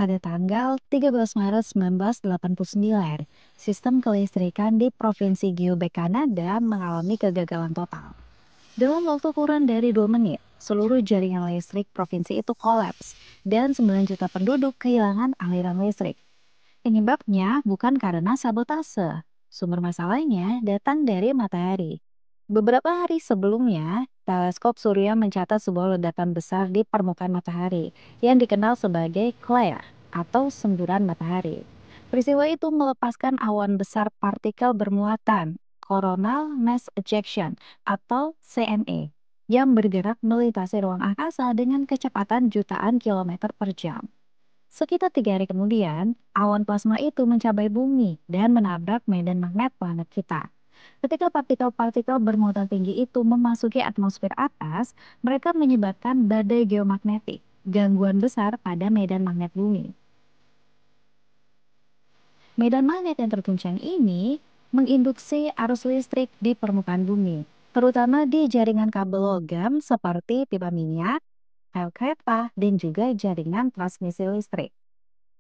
Pada tanggal 13 Maret 1989, sistem kelistrikan di Provinsi Quebec, Kanada mengalami kegagalan total. Dalam waktu kurang dari 2 menit, seluruh jaringan listrik provinsi itu kolaps dan 9 juta penduduk kehilangan aliran listrik. Penyebabnya bukan karena sabotase. Sumber masalahnya datang dari matahari. Beberapa hari sebelumnya, teleskop surya mencatat sebuah ledakan besar di permukaan matahari yang dikenal sebagai glare atau semburan matahari. Peristiwa itu melepaskan awan besar partikel bermuatan, coronal mass ejection atau CME, yang bergerak melintasi ruang angkasa dengan kecepatan jutaan kilometer per jam. Sekitar 3 hari kemudian, awan plasma itu mencapai bumi dan menabrak medan magnet planet kita. Ketika partikel-partikel bermuatan tinggi itu memasuki atmosfer atas, mereka menyebabkan badai geomagnetik, gangguan besar pada medan magnet bumi. Medan magnet yang terguncang ini menginduksi arus listrik di permukaan bumi, terutama di jaringan kabel logam seperti pipa minyak, rel kereta, dan juga jaringan transmisi listrik.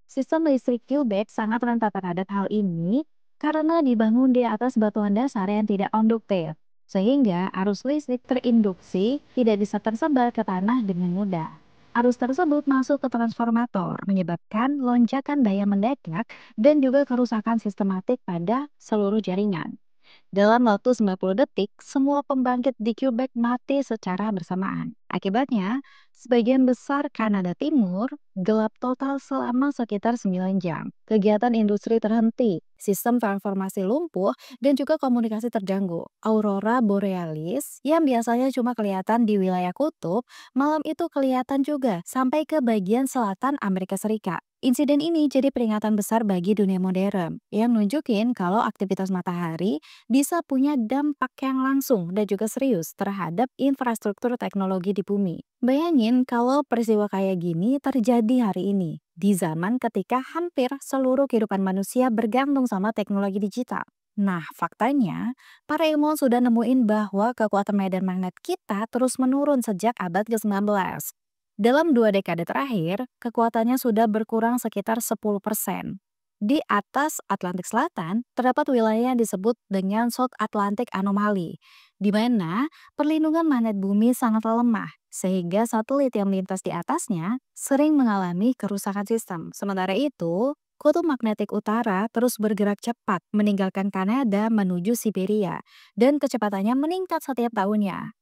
Sistem listrik Quebec sangat rentan terhadap hal ini karena dibangun di atas batuan dasar yang tidak konduktif, sehingga arus listrik terinduksi tidak bisa tersebar ke tanah dengan mudah. Arus tersebut masuk ke transformator, menyebabkan lonjakan daya mendadak dan juga kerusakan sistematik pada seluruh jaringan. Dalam waktu 90 detik, semua pembangkit di Quebec mati secara bersamaan. Akibatnya, sebagian besar Kanada Timur gelap total selama sekitar 9 jam. Kegiatan industri terhenti, sistem transformasi lumpuh, dan juga komunikasi terganggu. Aurora borealis yang biasanya cuma kelihatan di wilayah kutub, malam itu kelihatan juga sampai ke bagian selatan Amerika Serikat. Insiden ini jadi peringatan besar bagi dunia modern yang nunjukin kalau aktivitas matahari bisa punya dampak yang langsung dan juga serius terhadap infrastruktur teknologi di bumi. Bayangin kalau peristiwa kayak gini terjadi hari ini, di zaman ketika hampir seluruh kehidupan manusia bergantung sama teknologi digital. Nah, faktanya, para ilmuwan sudah nemuin bahwa kekuatan medan magnet kita terus menurun sejak abad ke-19. Dalam 2 dekade terakhir, kekuatannya sudah berkurang sekitar 10%. Di atas Atlantik Selatan, terdapat wilayah yang disebut dengan South Atlantic Anomaly, di mana perlindungan magnet bumi sangat lemah, sehingga satelit yang melintas di atasnya sering mengalami kerusakan sistem. Sementara itu, kutub magnetik utara terus bergerak cepat meninggalkan Kanada menuju Siberia, dan kecepatannya meningkat setiap tahunnya.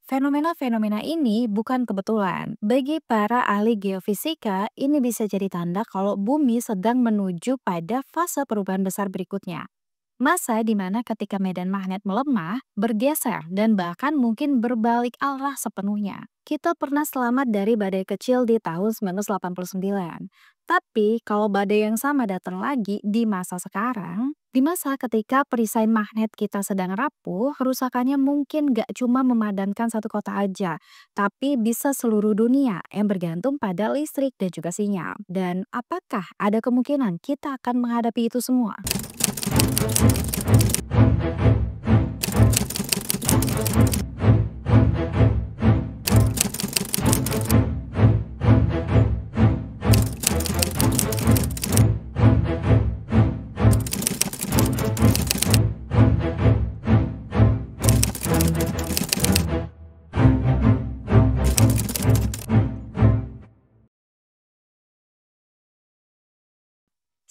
Fenomena-fenomena ini bukan kebetulan. Bagi para ahli geofisika, ini bisa jadi tanda kalau bumi sedang menuju pada fase perubahan besar berikutnya. Masa di mana ketika medan magnet melemah, bergeser, dan bahkan mungkin berbalik arah sepenuhnya. Kita pernah selamat dari badai kecil di tahun 1989. Tapi kalau badai yang sama datang lagi di masa sekarang, di masa ketika perisai magnet kita sedang rapuh, kerusakannya mungkin gak cuma memadamkan satu kota aja, tapi bisa seluruh dunia yang bergantung pada listrik dan juga sinyal. Dan apakah ada kemungkinan kita akan menghadapi itu semua?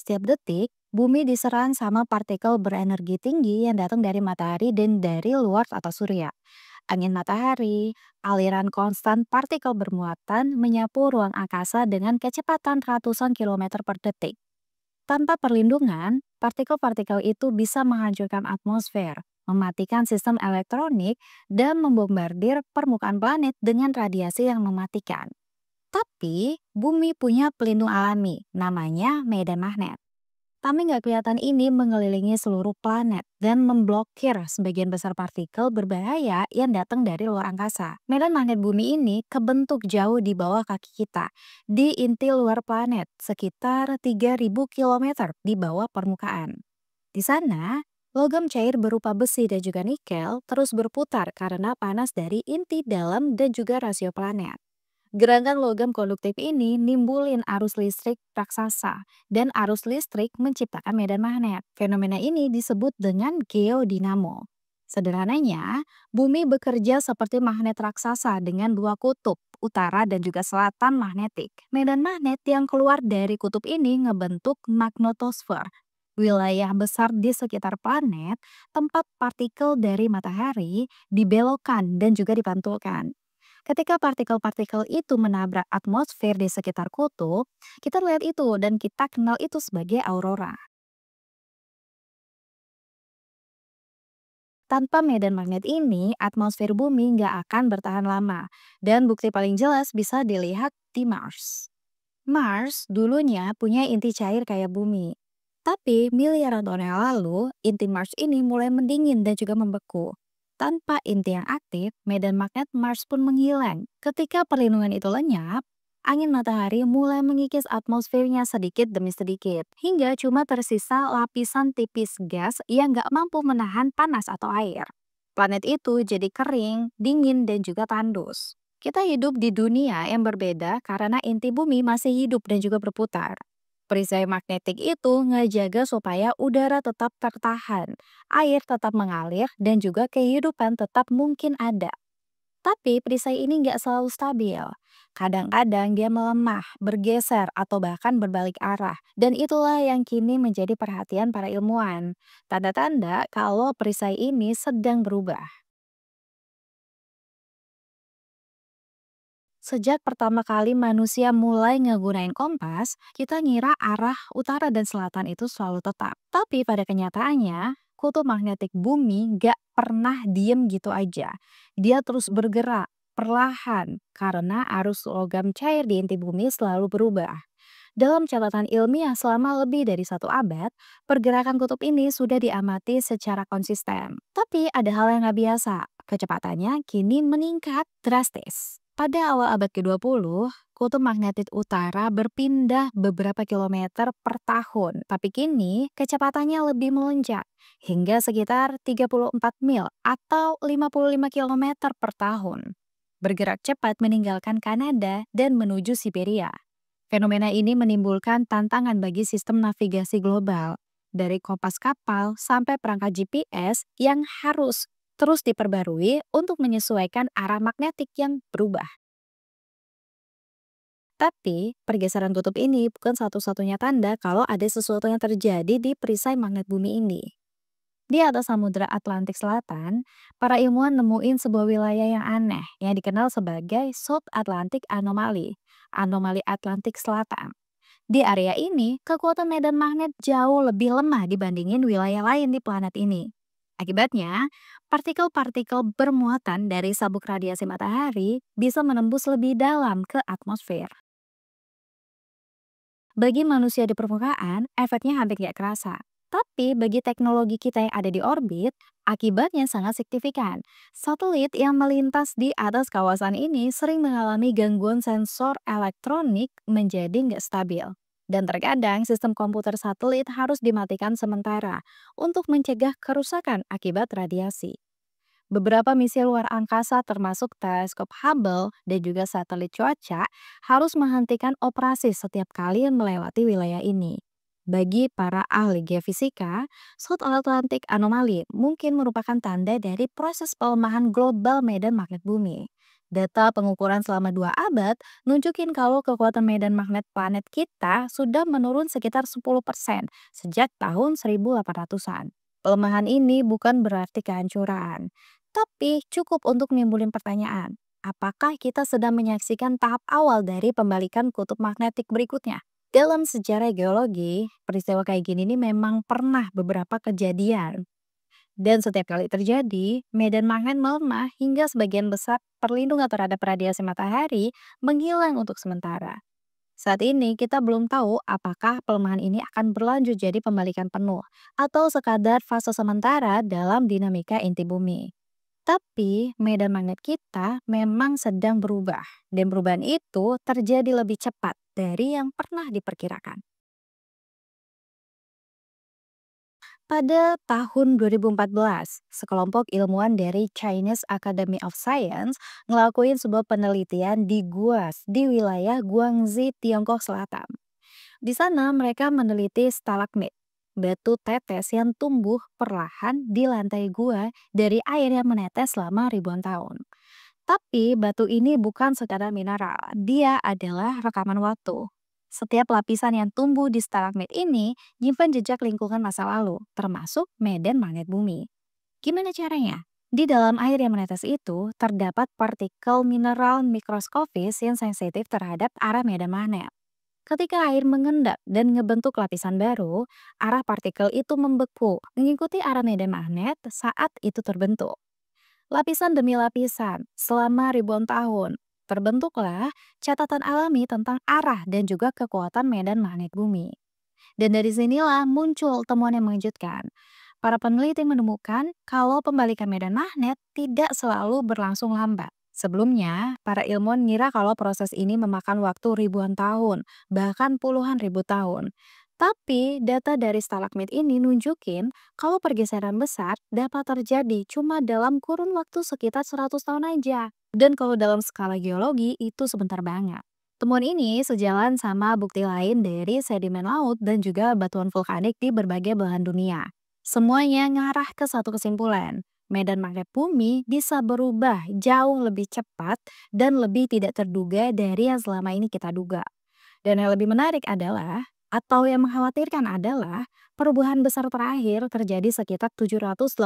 Setiap detik, bumi diserang sama partikel berenergi tinggi yang datang dari matahari dan dari luar tata surya. Angin matahari, aliran konstan partikel bermuatan menyapu ruang angkasa dengan kecepatan ratusan kilometer per detik. Tanpa perlindungan, partikel-partikel itu bisa menghancurkan atmosfer, mematikan sistem elektronik, dan membombardir permukaan planet dengan radiasi yang mematikan. Tapi, bumi punya pelindung alami, namanya medan magnet. Tapi nggak kelihatan ini mengelilingi seluruh planet dan memblokir sebagian besar partikel berbahaya yang datang dari luar angkasa. Medan magnet bumi ini kebentuk jauh di bawah kaki kita, di inti luar planet, sekitar 3.000 kilometer di bawah permukaan. Di sana, logam cair berupa besi dan juga nikel terus berputar karena panas dari inti dalam dan juga rasio planet. Gerakan logam konduktif ini nimbulin arus listrik raksasa, dan arus listrik menciptakan medan magnet. Fenomena ini disebut dengan geodinamo. Sederhananya, bumi bekerja seperti magnet raksasa dengan dua kutub, utara dan juga selatan magnetik. Medan magnet yang keluar dari kutub ini ngebentuk magnetosfer, wilayah besar di sekitar planet, tempat partikel dari matahari dibelokkan dan juga dipantulkan. Ketika partikel-partikel itu menabrak atmosfer di sekitar kutub, kita lihat itu dan kita kenal itu sebagai aurora. Tanpa medan magnet ini, atmosfer bumi nggak akan bertahan lama. Dan bukti paling jelas bisa dilihat di Mars. Mars dulunya punya inti cair kayak bumi. Tapi miliaran tahun yang lalu, inti Mars ini mulai mendingin dan juga membeku. Tanpa inti yang aktif, medan magnet Mars pun menghilang. Ketika perlindungan itu lenyap, angin matahari mulai mengikis atmosfernya sedikit demi sedikit. Hingga cuma tersisa lapisan tipis gas yang gak mampu menahan panas atau air. Planet itu jadi kering, dingin, dan juga tandus. Kita hidup di dunia yang berbeda karena inti bumi masih hidup dan juga berputar. Perisai magnetik itu ngejaga supaya udara tetap tertahan, air tetap mengalir, dan juga kehidupan tetap mungkin ada. Tapi perisai ini nggak selalu stabil. Kadang-kadang dia melemah, bergeser, atau bahkan berbalik arah. Dan itulah yang kini menjadi perhatian para ilmuwan. Tanda-tanda kalau perisai ini sedang berubah. Sejak pertama kali manusia mulai ngegunain kompas, kita ngira arah utara dan selatan itu selalu tetap. Tapi pada kenyataannya, kutub magnetik bumi gak pernah diem gitu aja. Dia terus bergerak, perlahan, karena arus logam cair di inti bumi selalu berubah. Dalam catatan ilmiah selama lebih dari 1 abad, pergerakan kutub ini sudah diamati secara konsisten. Tapi ada hal yang nggak biasa, kecepatannya kini meningkat drastis. Pada awal abad ke-20, kutub magnetik utara berpindah beberapa kilometer per tahun. Tapi kini kecepatannya lebih melonjak, hingga sekitar 34 mil atau 55 kilometer per tahun. Bergerak cepat meninggalkan Kanada dan menuju Siberia. Fenomena ini menimbulkan tantangan bagi sistem navigasi global, dari kompas kapal sampai perangkat GPS yang harus terus diperbarui untuk menyesuaikan arah magnetik yang berubah. Tapi, pergeseran kutub ini bukan satu-satunya tanda kalau ada sesuatu yang terjadi di perisai magnet bumi ini. Di atas Samudra Atlantik Selatan, para ilmuwan nemuin sebuah wilayah yang aneh yang dikenal sebagai South Atlantic Anomaly, anomali Atlantik Selatan. Di area ini, kekuatan medan magnet jauh lebih lemah dibandingin wilayah lain di planet ini. Akibatnya, partikel-partikel bermuatan dari sabuk radiasi matahari bisa menembus lebih dalam ke atmosfer. Bagi manusia di permukaan, efeknya hampir tidak kerasa. Tapi bagi teknologi kita yang ada di orbit, akibatnya sangat signifikan. Satelit yang melintas di atas kawasan ini sering mengalami gangguan sensor elektronik menjadi nggak stabil. Dan terkadang sistem komputer satelit harus dimatikan sementara untuk mencegah kerusakan akibat radiasi. Beberapa misi luar angkasa termasuk teleskop Hubble dan juga satelit cuaca harus menghentikan operasi setiap kali melewati wilayah ini. Bagi para ahli geofisika, South Atlantic Anomaly mungkin merupakan tanda dari proses pelemahan global medan magnet bumi. Data pengukuran selama 2 abad nunjukin kalau kekuatan medan magnet planet kita sudah menurun sekitar 10% sejak tahun 1800-an. Pelemahan ini bukan berarti kehancuran, tapi cukup untuk nimbulin pertanyaan. Apakah kita sedang menyaksikan tahap awal dari pembalikan kutub magnetik berikutnya? Dalam sejarah geologi, peristiwa kayak gini nih memang pernah beberapa kejadian. Dan setiap kali terjadi, medan magnet melemah hingga sebagian besar perlindungan terhadap radiasi matahari menghilang untuk sementara. Saat ini kita belum tahu apakah pelemahan ini akan berlanjut jadi pembalikan penuh atau sekadar fase sementara dalam dinamika inti bumi. Tapi medan magnet kita memang sedang berubah dan perubahan itu terjadi lebih cepat dari yang pernah diperkirakan. Pada tahun 2014, sekelompok ilmuwan dari Chinese Academy of Science ngelakuin sebuah penelitian di gua di wilayah Guangxi, Tiongkok Selatan. Di sana mereka meneliti stalagmit, batu tetes yang tumbuh perlahan di lantai gua dari air yang menetes selama ribuan tahun. Tapi batu ini bukan sekadar mineral, dia adalah rekaman waktu. Setiap lapisan yang tumbuh di stalagmit ini nyimpan jejak lingkungan masa lalu, termasuk medan magnet bumi. Gimana caranya? Di dalam air yang menetes itu terdapat partikel mineral mikroskopis yang sensitif terhadap arah medan magnet. Ketika air mengendap dan ngebentuk lapisan baru, arah partikel itu membeku, mengikuti arah medan magnet saat itu terbentuk. Lapisan demi lapisan, selama ribuan tahun, terbentuklah catatan alami tentang arah dan juga kekuatan medan magnet bumi. Dan dari sinilah muncul temuan yang mengejutkan. Para peneliti menemukan kalau pembalikan medan magnet tidak selalu berlangsung lambat. Sebelumnya, para ilmuwan mengira kalau proses ini memakan waktu ribuan tahun, bahkan puluhan ribu tahun. Tapi, data dari stalagmit ini nunjukin kalau pergeseran besar dapat terjadi cuma dalam kurun waktu sekitar 100 tahun aja. Dan kalau dalam skala geologi, itu sebentar banget. Temuan ini sejalan sama bukti lain dari sedimen laut dan juga batuan vulkanik di berbagai belahan dunia. Semuanya ngarah ke satu kesimpulan. Medan magnet bumi bisa berubah jauh lebih cepat dan lebih tidak terduga dari yang selama ini kita duga. Dan yang lebih menarik adalah, atau yang mengkhawatirkan adalah, perubahan besar terakhir terjadi sekitar 780.000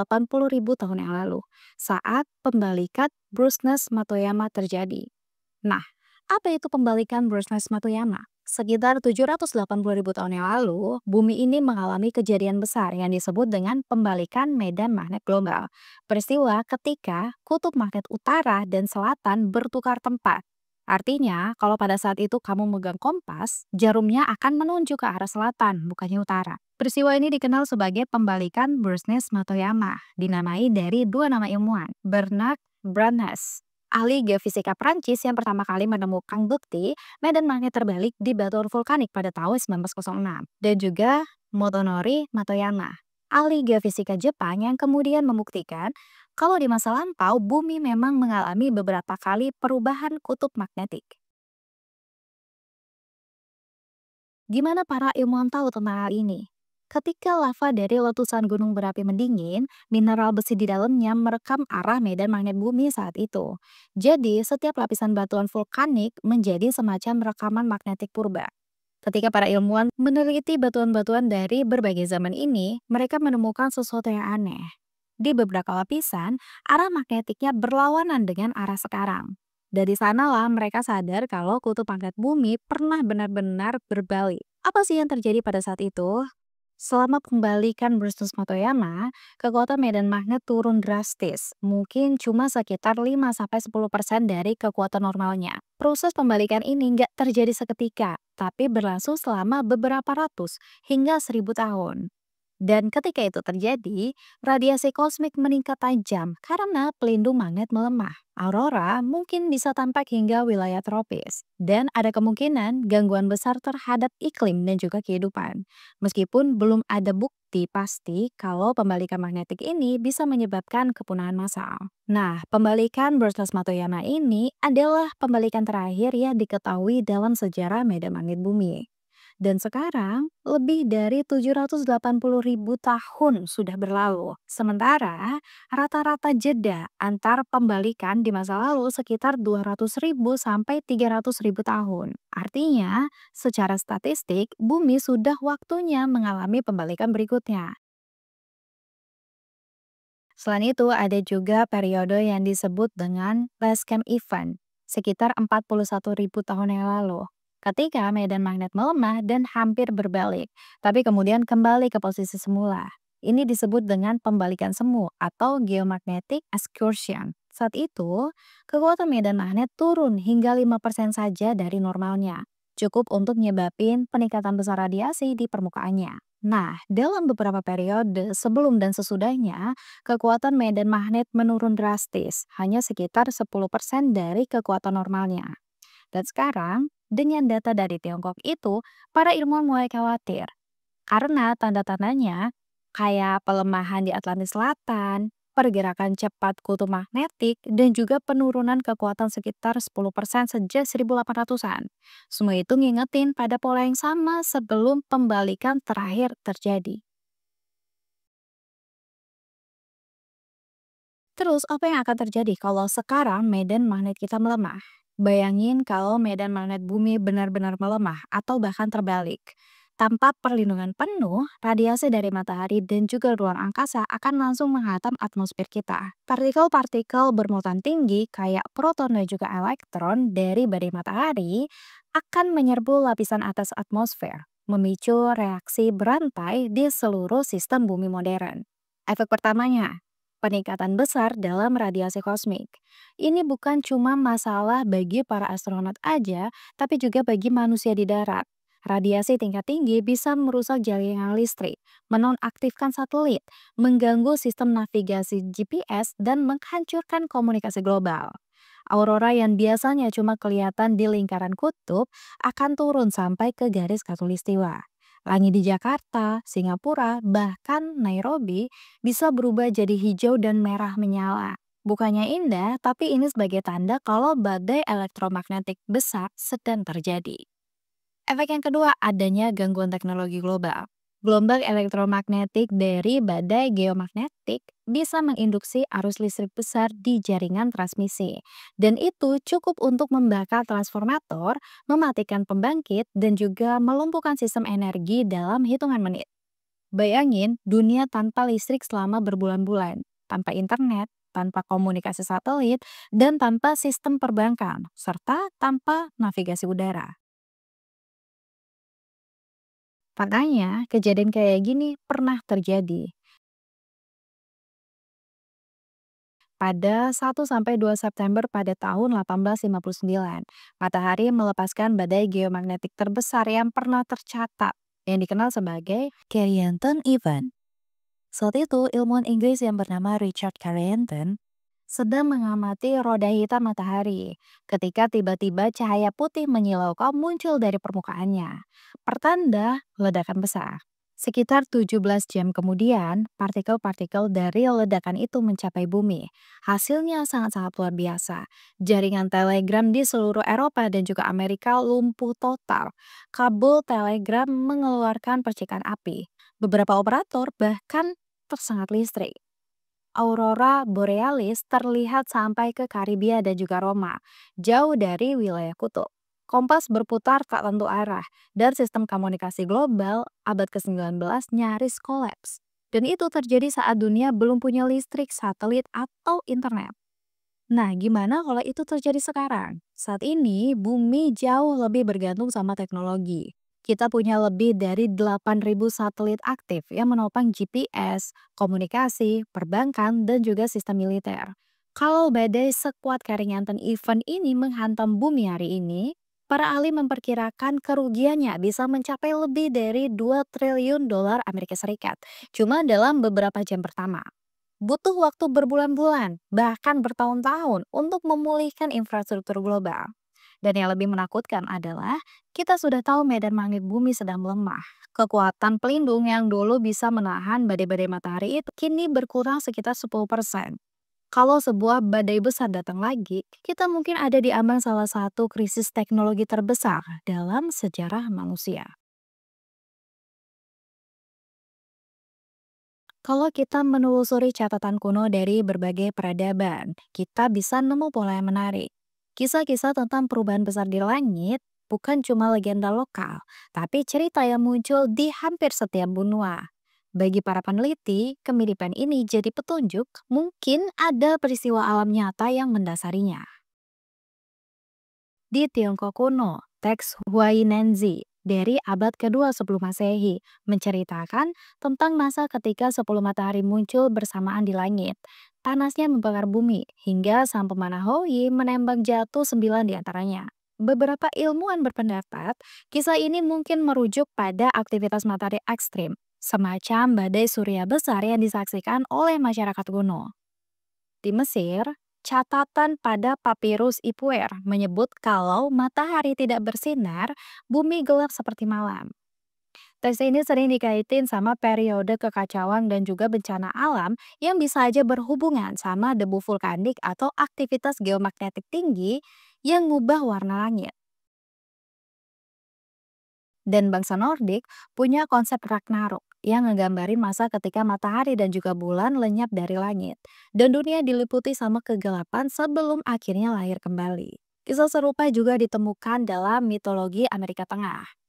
tahun yang lalu, saat pembalikan Brusnes-Matoyama terjadi. Nah, apa itu pembalikan Brusnes-Matoyama? Sekitar 780.000 tahun yang lalu, bumi ini mengalami kejadian besar yang disebut dengan pembalikan medan magnet global. Peristiwa ketika kutub magnet utara dan selatan bertukar tempat. Artinya, kalau pada saat itu kamu megang kompas, jarumnya akan menunjuk ke arah selatan, bukannya utara. Peristiwa ini dikenal sebagai pembalikan Brusnes-Matoyama, dinamai dari dua nama ilmuwan, Bernard Brandes, ahli geofisika Prancis yang pertama kali menemukan bukti medan magnet terbalik di batuan vulkanik pada tahun 1906, dan juga Motonori Matoyama, ahli geofisika Jepang yang kemudian membuktikan kalau di masa lampau bumi memang mengalami beberapa kali perubahan kutub magnetik. Gimana para ilmuwan tahu tentang hal ini? Ketika lava dari letusan gunung berapi mendingin, mineral besi di dalamnya merekam arah medan magnet bumi saat itu. Jadi, setiap lapisan batuan vulkanik menjadi semacam rekaman magnetik purba. Ketika para ilmuwan meneliti batuan-batuan dari berbagai zaman ini, mereka menemukan sesuatu yang aneh. Di beberapa lapisan, arah magnetiknya berlawanan dengan arah sekarang. Dari sanalah mereka sadar kalau kutub magnet bumi pernah benar-benar berbalik. Apa sih yang terjadi pada saat itu? Selama pembalikan Brustus Motoyama, kekuatan medan magnet turun drastis, mungkin cuma sekitar 5-10% dari kekuatan normalnya. Proses pembalikan ini nggak terjadi seketika, tapi berlangsung selama beberapa ratus hingga 1000 tahun. Dan ketika itu terjadi, radiasi kosmik meningkat tajam karena pelindung magnet melemah. Aurora mungkin bisa tampak hingga wilayah tropis. Dan ada kemungkinan gangguan besar terhadap iklim dan juga kehidupan. Meskipun belum ada bukti pasti kalau pembalikan magnetik ini bisa menyebabkan kepunahan massal. Nah, pembalikan Brusnes-Matoyama ini adalah pembalikan terakhir yang diketahui dalam sejarah medan magnet bumi. Dan sekarang, lebih dari 780.000 tahun sudah berlalu. Sementara, rata-rata jeda antar pembalikan di masa lalu sekitar 200.000 sampai 300.000 tahun. Artinya, secara statistik, bumi sudah waktunya mengalami pembalikan berikutnya. Selain itu, ada juga periode yang disebut dengan Basecamp Event, sekitar 41.000 tahun yang lalu. Ketika medan magnet melemah dan hampir berbalik, tapi kemudian kembali ke posisi semula. Ini disebut dengan pembalikan semu atau geomagnetic excursion. Saat itu, kekuatan medan magnet turun hingga 5% saja dari normalnya. Cukup untuk nyebabin peningkatan besar radiasi di permukaannya. Nah, dalam beberapa periode sebelum dan sesudahnya, kekuatan medan magnet menurun drastis, hanya sekitar 10% dari kekuatan normalnya. Dan sekarang, dengan data dari Tiongkok itu, para ilmuwan mulai khawatir. Karena tanda-tandanya, kayak pelemahan di Atlantis Selatan, pergerakan cepat kutub magnetik, dan juga penurunan kekuatan sekitar 10% sejak 1800-an. Semua itu ngingetin pada pola yang sama sebelum pembalikan terakhir terjadi. Terus apa yang akan terjadi kalau sekarang medan magnet kita melemah? Bayangin kalau medan magnet bumi benar-benar melemah atau bahkan terbalik. Tanpa perlindungan penuh, radiasi dari matahari dan juga ruang angkasa akan langsung menghantam atmosfer kita. Partikel-partikel bermuatan tinggi kayak proton dan juga elektron dari badai matahari akan menyerbu lapisan atas atmosfer, memicu reaksi berantai di seluruh sistem bumi modern. Efek pertamanya, peningkatan besar dalam radiasi kosmik. Ini bukan cuma masalah bagi para astronot aja, tapi juga bagi manusia di darat. Radiasi tingkat tinggi bisa merusak jaringan listrik, menonaktifkan satelit, mengganggu sistem navigasi GPS, dan menghancurkan komunikasi global. Aurora yang biasanya cuma kelihatan di lingkaran kutub akan turun sampai ke garis khatulistiwa. Langit di Jakarta, Singapura, bahkan Nairobi bisa berubah jadi hijau dan merah menyala. Bukannya indah, tapi ini sebagai tanda kalau badai elektromagnetik besar sedang terjadi. Efek yang kedua, adanya gangguan teknologi global. Gelombang elektromagnetik dari badai geomagnetik bisa menginduksi arus listrik besar di jaringan transmisi. Dan itu cukup untuk membakar transformator, mematikan pembangkit, dan juga melumpuhkan sistem energi dalam hitungan menit. Bayangin dunia tanpa listrik selama berbulan-bulan, tanpa internet, tanpa komunikasi satelit, dan tanpa sistem perbankan, serta tanpa navigasi udara. Makanya, kejadian kayak gini pernah terjadi. Pada 1-2 September pada tahun 1859, matahari melepaskan badai geomagnetik terbesar yang pernah tercatat, yang dikenal sebagai Carrington Event. Saat itu, ilmuwan Inggris yang bernama Richard Carrington sedang mengamati roda hitam matahari ketika tiba-tiba cahaya putih menyilaukan muncul dari permukaannya. Pertanda ledakan besar. Sekitar 17 jam kemudian, partikel-partikel dari ledakan itu mencapai bumi. Hasilnya sangat-sangat luar biasa. Jaringan telegram di seluruh Eropa dan juga Amerika lumpuh total. Kabel telegram mengeluarkan percikan api. Beberapa operator bahkan tersengat listrik. Aurora borealis terlihat sampai ke Karibia dan juga Roma, jauh dari wilayah kutub. Kompas berputar tak tentu arah, dan sistem komunikasi global abad ke-19 nyaris kolaps. Dan itu terjadi saat dunia belum punya listrik, satelit, atau internet. Nah, gimana kalau itu terjadi sekarang? Saat ini, bumi jauh lebih bergantung sama teknologi. Kita punya lebih dari 8.000 satelit aktif yang menopang GPS, komunikasi, perbankan, dan juga sistem militer. Kalau badai sekuat Carrington Event ini menghantam bumi hari ini, para ahli memperkirakan kerugiannya bisa mencapai lebih dari 2 triliun dolar Amerika Serikat cuma dalam beberapa jam pertama. Butuh waktu berbulan-bulan, bahkan bertahun-tahun untuk memulihkan infrastruktur global. Dan yang lebih menakutkan adalah kita sudah tahu medan magnet bumi sedang melemah. Kekuatan pelindung yang dulu bisa menahan badai-badai matahari itu kini berkurang sekitar 10%. Kalau sebuah badai besar datang lagi, kita mungkin ada di ambang salah satu krisis teknologi terbesar dalam sejarah manusia. Kalau kita menelusuri catatan kuno dari berbagai peradaban, kita bisa nemu pola yang menarik. Kisah-kisah tentang perubahan besar di langit bukan cuma legenda lokal, tapi cerita yang muncul di hampir setiap benua. Bagi para peneliti, kemiripan ini jadi petunjuk mungkin ada peristiwa alam nyata yang mendasarinya. Di Tiongkok kuno, teks Huainenzi dari abad kedua sebelum Masehi menceritakan tentang masa ketika 10 matahari muncul bersamaan di langit. Panasnya membakar bumi hingga sang pemanah Hou menembak jatuh 9 di antaranya. Beberapa ilmuwan berpendapat kisah ini mungkin merujuk pada aktivitas matahari ekstrim, semacam badai surya besar yang disaksikan oleh masyarakat kuno. Di Mesir, catatan pada papirus Ipuer menyebut kalau matahari tidak bersinar, bumi gelap seperti malam. Tes ini sering dikaitin sama periode kekacauan dan juga bencana alam yang bisa aja berhubungan sama debu vulkanik atau aktivitas geomagnetik tinggi yang ngubah warna langit. Dan bangsa Nordik punya konsep Ragnarok yang ngegambarin masa ketika matahari dan juga bulan lenyap dari langit. Dan dunia diliputi sama kegelapan sebelum akhirnya lahir kembali. Kisah serupa juga ditemukan dalam mitologi Amerika Tengah.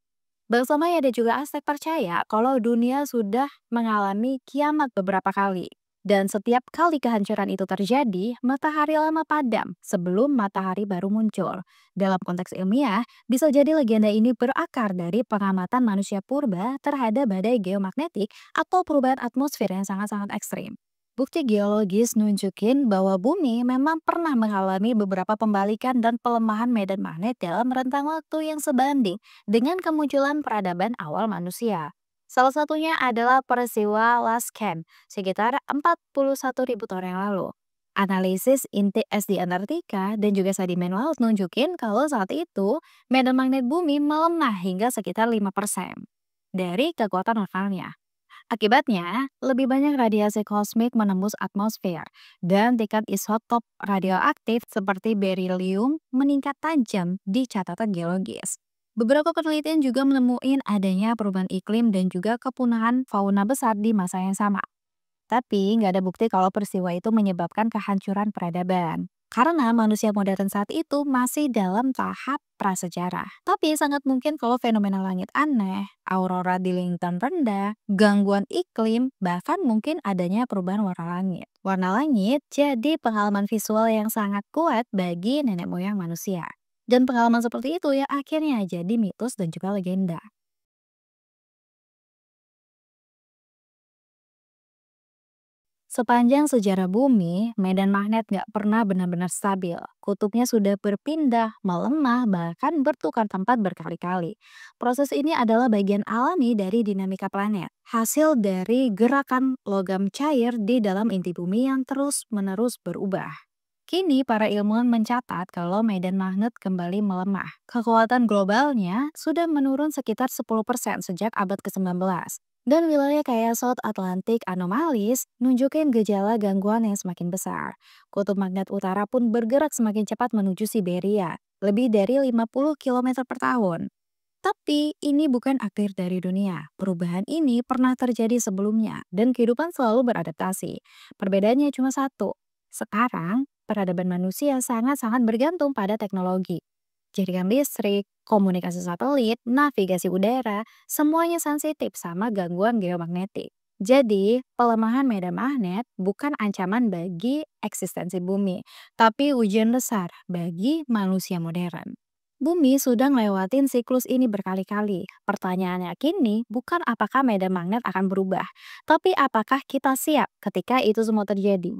Bangsa Maya dan juga Aztec percaya kalau dunia sudah mengalami kiamat beberapa kali. Dan setiap kali kehancuran itu terjadi, matahari lama padam sebelum matahari baru muncul. Dalam konteks ilmiah, bisa jadi legenda ini berakar dari pengamatan manusia purba terhadap badai geomagnetik atau perubahan atmosfer yang sangat-sangat ekstrim. Bukti geologis nunjukin bahwa bumi memang pernah mengalami beberapa pembalikan dan pelemahan medan magnet dalam rentang waktu yang sebanding dengan kemunculan peradaban awal manusia. Salah satunya adalah peristiwa Last Camp sekitar 41.000 tahun yang lalu. Analisis inti es di Antartika dan juga sedimen laut nunjukin kalau saat itu medan magnet bumi melemah hingga sekitar 5% dari kekuatan lokalnya. Akibatnya, lebih banyak radiasi kosmik menembus atmosfer dan tingkat isotop radioaktif seperti berilium meningkat tajam di catatan geologis. Beberapa penelitian juga menemukan adanya perubahan iklim dan juga kepunahan fauna besar di masa yang sama. Tapi nggak ada bukti kalau peristiwa itu menyebabkan kehancuran peradaban. Karena manusia modern saat itu masih dalam tahap prasejarah. Tapi sangat mungkin kalau fenomena langit aneh, aurora di lintang rendah, gangguan iklim, bahkan mungkin adanya perubahan warna langit. Warna langit jadi pengalaman visual yang sangat kuat bagi nenek moyang manusia. Dan pengalaman seperti itu yang akhirnya jadi mitos dan juga legenda. Sepanjang sejarah bumi, medan magnet nggak pernah benar-benar stabil. Kutubnya sudah berpindah, melemah, bahkan bertukar tempat berkali-kali. Proses ini adalah bagian alami dari dinamika planet. Hasil dari gerakan logam cair di dalam inti bumi yang terus-menerus berubah. Kini para ilmuwan mencatat kalau medan magnet kembali melemah. Kekuatan globalnya sudah menurun sekitar 10% sejak abad ke-19. Dan wilayah kayak South Atlantic Anomalies nunjukin gejala gangguan yang semakin besar. Kutub magnet utara pun bergerak semakin cepat menuju Siberia, lebih dari 50 km per tahun. Tapi ini bukan akhir dari dunia. Perubahan ini pernah terjadi sebelumnya dan kehidupan selalu beradaptasi. Perbedaannya cuma satu. Sekarang, peradaban manusia sangat-sangat bergantung pada teknologi. Jaringan listrik, komunikasi satelit, navigasi udara, semuanya sensitif sama gangguan geomagnetik. Jadi, pelemahan medan magnet bukan ancaman bagi eksistensi bumi, tapi ujian besar bagi manusia modern. Bumi sudah ngelewatin siklus ini berkali-kali. Pertanyaannya kini bukan apakah medan magnet akan berubah, tapi apakah kita siap ketika itu semua terjadi.